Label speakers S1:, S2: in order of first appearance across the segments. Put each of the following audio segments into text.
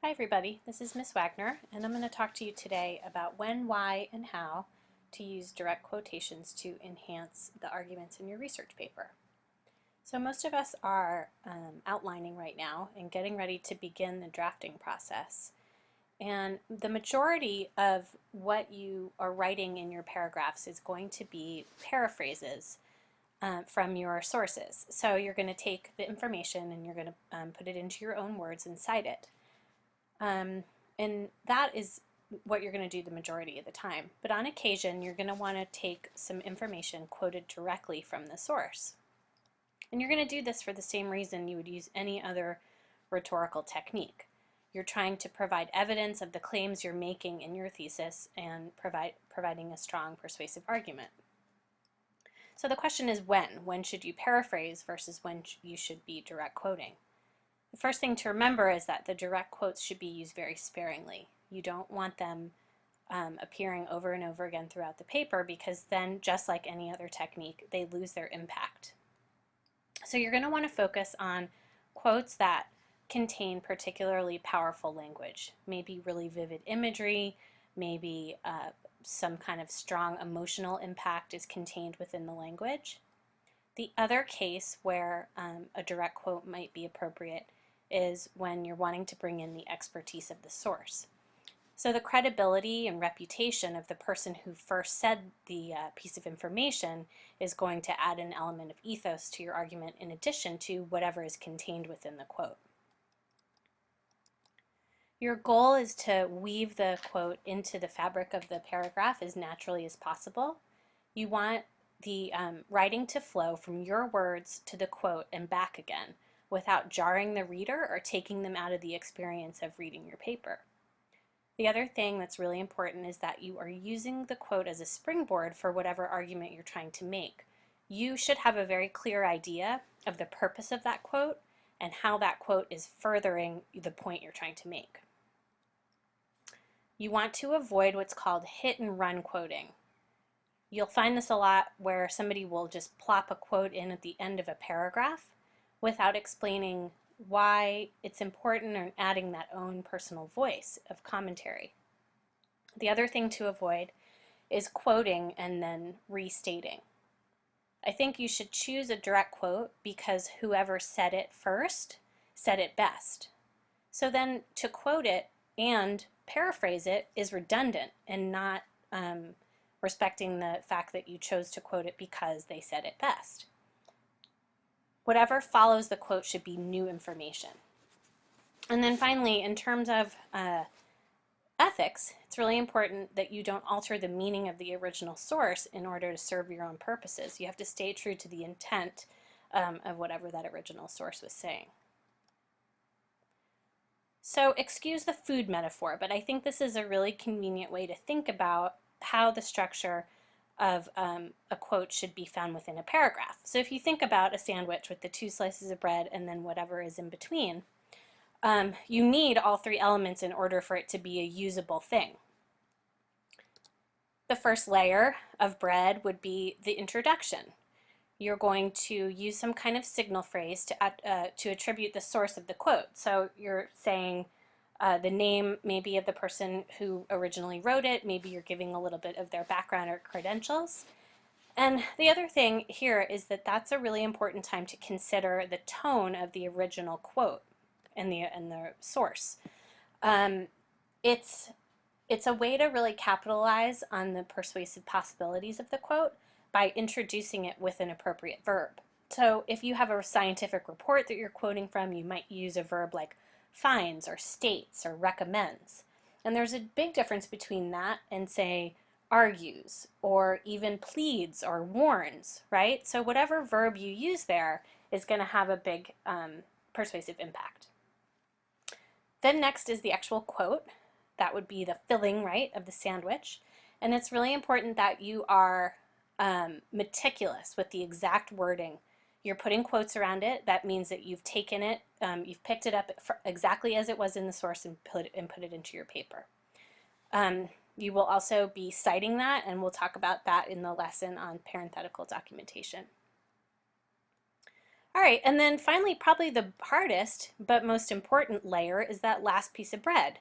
S1: Hi everybody, this is Miss Wagner, and I'm going to talk to you today about when, why, and how to use direct quotations to enhance the arguments in your research paper. So most of us are outlining right now and getting ready to begin the drafting process. And the majority of what you are writing in your paragraphs is going to be paraphrases from your sources. So you're going to take the information and you're going to put it into your own words and cite it. And that is what you're going to do the majority of the time. But on occasion, you're going to want to take some information quoted directly from the source. And you're going to do this for the same reason you would use any other rhetorical technique. You're trying to provide evidence of the claims you're making in your thesis and providing a strong persuasive argument. So the question is when? When should you paraphrase versus when you should be direct quoting? The first thing to remember is that the direct quotes should be used very sparingly. You don't want them appearing over and over again throughout the paper, because then, just like any other technique, they lose their impact. So you're going to want to focus on quotes that contain particularly powerful language, maybe really vivid imagery, maybe some kind of strong emotional impact is contained within the language. The other case where a direct quote might be appropriate is when you're wanting to bring in the expertise of the source. So the credibility and reputation of the person who first said the piece of information is going to add an element of ethos to your argument in addition to whatever is contained within the quote. Your goal is to weave the quote into the fabric of the paragraph as naturally as possible. You want the writing to flow from your words to the quote and back again, without jarring the reader or taking them out of the experience of reading your paper. The other thing that's really important is that you are using the quote as a springboard for whatever argument you're trying to make. You should have a very clear idea of the purpose of that quote and how that quote is furthering the point you're trying to make. You want to avoid what's called hit and run quoting. You'll find this a lot where somebody will just plop a quote in at the end of a paragraph without explaining why it's important or adding that own personal voice of commentary. The other thing to avoid is quoting and then restating. I think you should choose a direct quote because whoever said it first said it best. So then to quote it and paraphrase it is redundant and not respecting the fact that you chose to quote it because they said it best. Whatever follows the quote should be new information. And then finally, in terms of ethics, it's really important that you don't alter the meaning of the original source in order to serve your own purposes. You have to stay true to the intent of whatever that original source was saying. So excuse the food metaphor, but I think this is a really convenient way to think about how the structure of a quote should be found within a paragraph. So if you think about a sandwich with the 2 slices of bread and then whatever is in between, you need all 3 elements in order for it to be a usable thing. The first layer of bread would be the introduction. You're going to use some kind of signal phrase to attribute the source of the quote. So you're saying the name maybe of the person who originally wrote it, maybe you're giving a little bit of their background or credentials. And the other thing here is that that's a really important time to consider the tone of the original quote and the source. It's a way to really capitalize on the persuasive possibilities of the quote by introducing it with an appropriate verb. So if you have a scientific report that you're quoting from, you might use a verb like finds or states or recommends. And there's a big difference between that and, say, argues or even pleads or warns, right? So whatever verb you use there is going to have a big persuasive impact. Then next is the actual quote. That would be the filling, right, of the sandwich. And it's really important that you are meticulous with the exact wording. You're putting quotes around it. That means that you've taken it, you've picked it up exactly as it was in the source and put it into your paper. You will also be citing that, and we'll talk about that in the lesson on parenthetical documentation. All right, and then finally, probably the hardest but most important layer is that last piece of bread.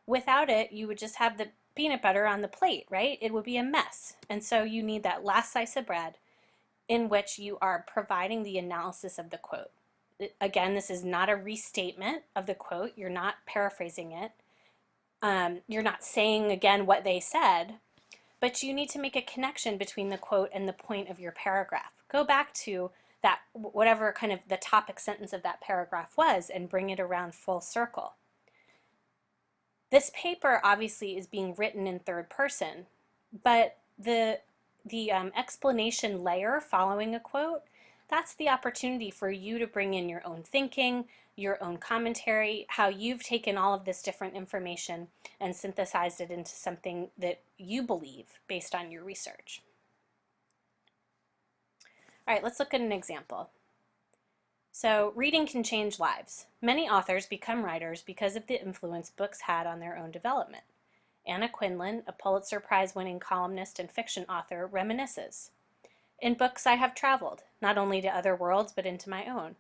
S1: Without it, you would just have the peanut butter on the plate, right? It would be a mess. And so you need that last slice of bread in which you are providing the analysis of the quote. Again, this is not a restatement of the quote. You're not paraphrasing it. You're not saying again what they said, but you need to make a connection between the quote and the point of your paragraph. Go back to that, whatever kind of the topic sentence of that paragraph was, and bring it around full circle. This paper obviously is being written in third person, but the explanation layer following a quote, that's the opportunity for you to bring in your own thinking, your own commentary, how you've taken all of this different information and synthesized it into something that you believe based on your research. All right, let's look at an example. So, reading can change lives. Many authors become writers because of the influence books had on their own development. Anna Quindlen, a Pulitzer Prize-winning columnist and fiction author, reminisces. In books I have traveled, not only to other worlds but into my own.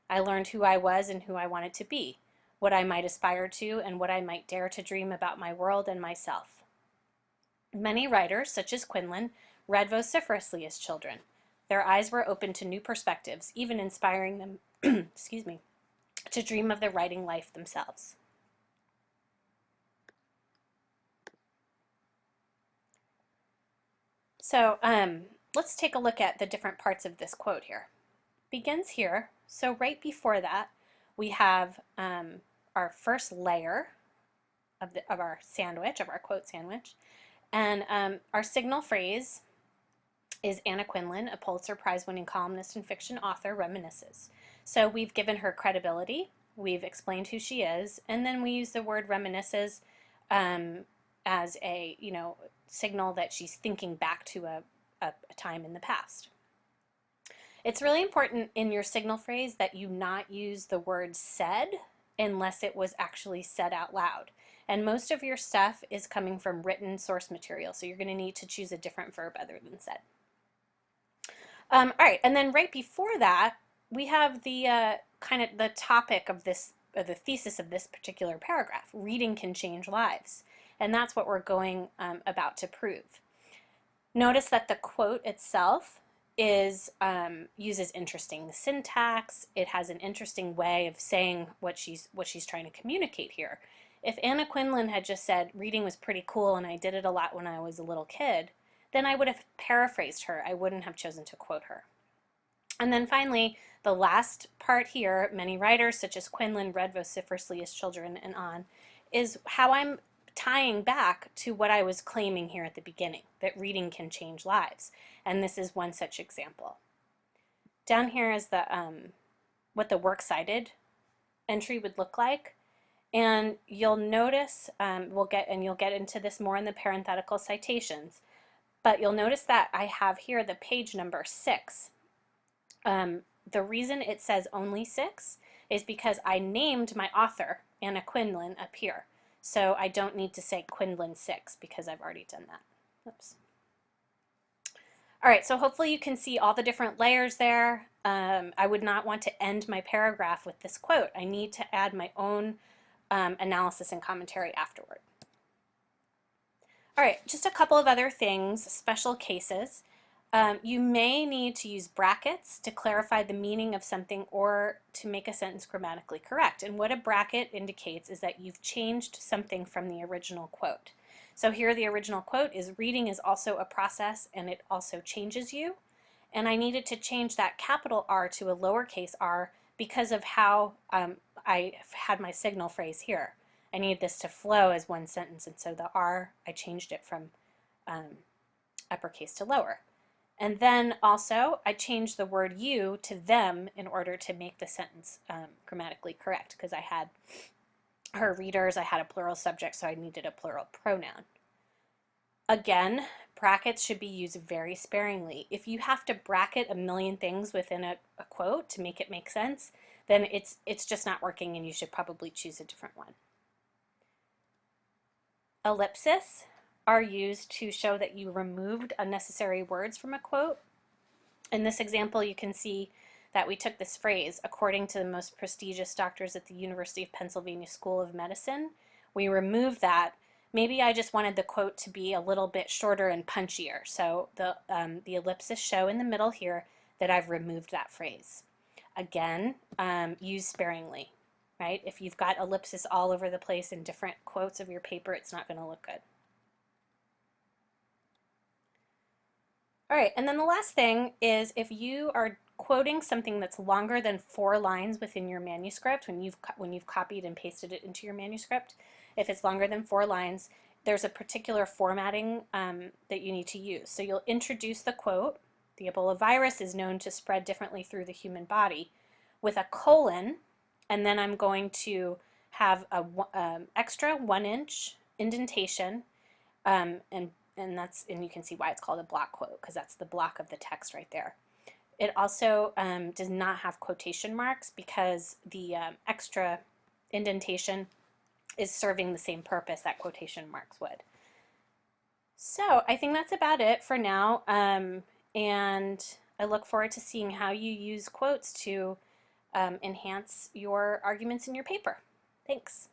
S1: I learned who I was and who I wanted to be, what I might aspire to and what I might dare to dream about my world and myself. Many writers, such as Quindlen, read vociferously as children. Their eyes were open to new perspectives, even inspiring them excuse me, to dream of the writing life themselves. So let's take a look at the different parts of this quote here. Begins here. So right before that, we have our first layer of our sandwich, of our quote sandwich. And our signal phrase is Anna Quindlen, a Pulitzer Prize-winning columnist and fiction author, reminisces. So we've given her credibility, we've explained who she is, and then we use the word reminisces as a signal that she's thinking back to a time in the past. It's really important in your signal phrase that you not use the word said unless it was actually said out loud. And most of your stuff is coming from written source material, so you're going to need to choose a different verb other than said. All right, and then right before that, we have the kind of the topic of this, the thesis of this particular paragraph. Reading can change lives, and that's what we're going about to prove. Notice that the quote itself uses interesting syntax. It has an interesting way of saying what she's trying to communicate here. If Anna Quindlen had just said reading was pretty cool and I did it a lot when I was a little kid, then I would have paraphrased her. I wouldn't have chosen to quote her. And then finally, the last part here, many writers such as Quindlen read vociferously as children and on, is how I'm tying back to what I was claiming here at the beginning, that reading can change lives. And this is one such example. Down here is the what the works cited entry would look like. And you'll notice, you'll get into this more in the parenthetical citations, but you'll notice that I have here the page number 6. The reason it says only 6 is because I named my author, Anna Quindlen, up here. So I don't need to say Quindlen 6 because I've already done that. Oops. All right, so hopefully you can see all the different layers there. I would not want to end my paragraph with this quote. I need to add my own analysis and commentary afterward. All right, just a couple of other things, special cases. You may need to use brackets to clarify the meaning of something or to make a sentence grammatically correct. And what a bracket indicates is that you've changed something from the original quote. So here the original quote is, reading is also a process and it also changes you. And I needed to change that capital R to a lowercase r because of how I had my signal phrase here. I need this to flow as one sentence, and so the R, I changed it from uppercase to lower. And then also, I changed the word you to them in order to make the sentence grammatically correct, because I had her readers, I had a plural subject, so I needed a plural pronoun. Again, brackets should be used very sparingly. If you have to bracket a million things within a quote to make it make sense, then it's just not working and you should probably choose a different one. Ellipses are used to show that you removed unnecessary words from a quote. In this example, you can see that we took this phrase, according to the most prestigious doctors at the University of Pennsylvania School of Medicine. We removed that. Maybe I just wanted the quote to be a little bit shorter and punchier. So the ellipses show in the middle here that I've removed that phrase. Again, use sparingly, right? If you've got ellipses all over the place in different quotes of your paper, it's not going to look good. All right, and then the last thing is if you are quoting something that's longer than 4 lines within your manuscript, when you've copied and pasted it into your manuscript, if it's longer than 4 lines, there's a particular formatting that you need to use. So you'll introduce the quote, "The Ebola virus is known to spread differently through the human body," with a colon, and then I'm going to have a extra 1-inch indentation, and you can see why it's called a block quote, because that's the block of the text right there. It also does not have quotation marks because the extra indentation is serving the same purpose that quotation marks would. So I think that's about it for now, and I look forward to seeing how you use quotes to enhance your arguments in your paper. Thanks.